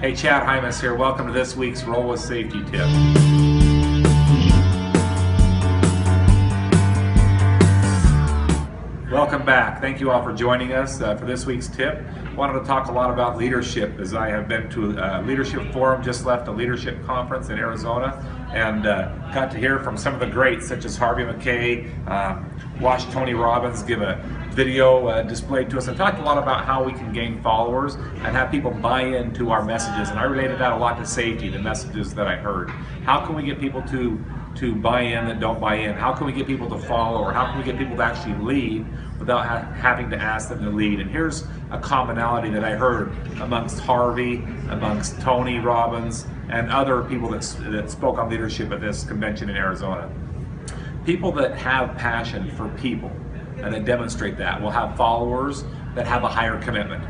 Hey, Chad Hymas here. Welcome to this week's Roll with Safety Tip. Welcome back. Thank you all for joining us for this week's tip. Wanted to talk a lot about leadership, as I have been to a leadership forum, just left a leadership conference in Arizona, and got to hear from some of the greats such as Harvey Mackay, watched Tony Robbins give a video displayed to us, and talked a lot about how we can gain followers and have people buy into our messages. And I related that a lot to safety, the messages that I heard. How can we get people to buy in that don't buy in? How can we get people to follow, or how can we get people to actually lead without having to ask them to lead? And here's a commonality that I heard amongst Harvey, amongst Tony Robbins, and other people that spoke on leadership at this convention in Arizona. People that have passion for people and that demonstrate that will have followers that have a higher commitment.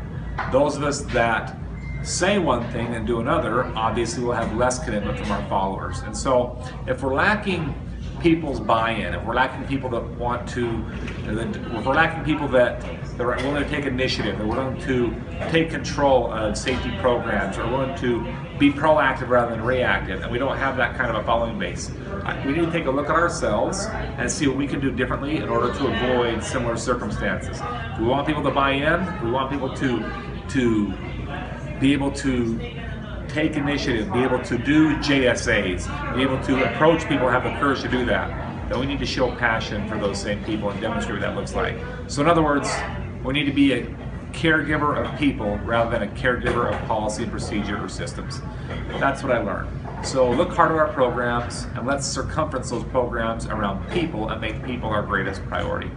Those of us that say one thing and do another obviously will have less commitment from our followers. And so if we're lacking people's buy-in, if we're lacking people that want to, if we're lacking people that are willing to take initiative, that are willing to take control of safety programs, or willing to be proactive rather than reactive, and we don't have that kind of a following base, we need to take a look at ourselves and see what we can do differently in order to avoid similar circumstances. We want people to buy in, we want people to be able to take initiative, be able to do JSAs, be able to approach people, have the courage to do that. Then we need to show passion for those same people and demonstrate what that looks like. So in other words, we need to be a caregiver of people rather than a caregiver of policy and procedure or systems. That's what I learned. So look hard at our programs, and let's circumference those programs around people and make people our greatest priority.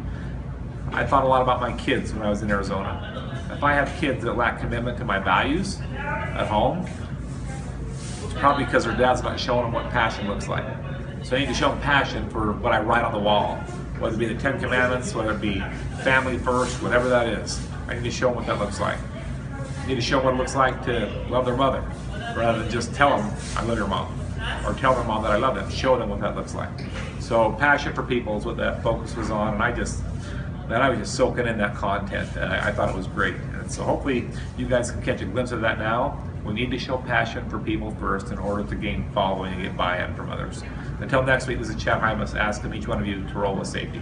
I thought a lot about my kids when I was in Arizona. If I have kids that lack commitment to my values at home, it's probably because their dad's not showing them what passion looks like. So I need to show them passion for what I write on the wall, whether it be the 10 Commandments, whether it be family first, whatever that is. I need to show them what that looks like. I need to show them what it looks like to love their mother, rather than just tell them, I love your mom, or tell their mom that I love them. Show them what that looks like. So passion for people is what that focus was on, and I was just soaking in that content, and I thought it was great. And so hopefully you guys can catch a glimpse of that now. We need to show passion for people first in order to gain following and get buy-in from others. Until next week, this is Chad Hymas asking each one of you to roll with safety.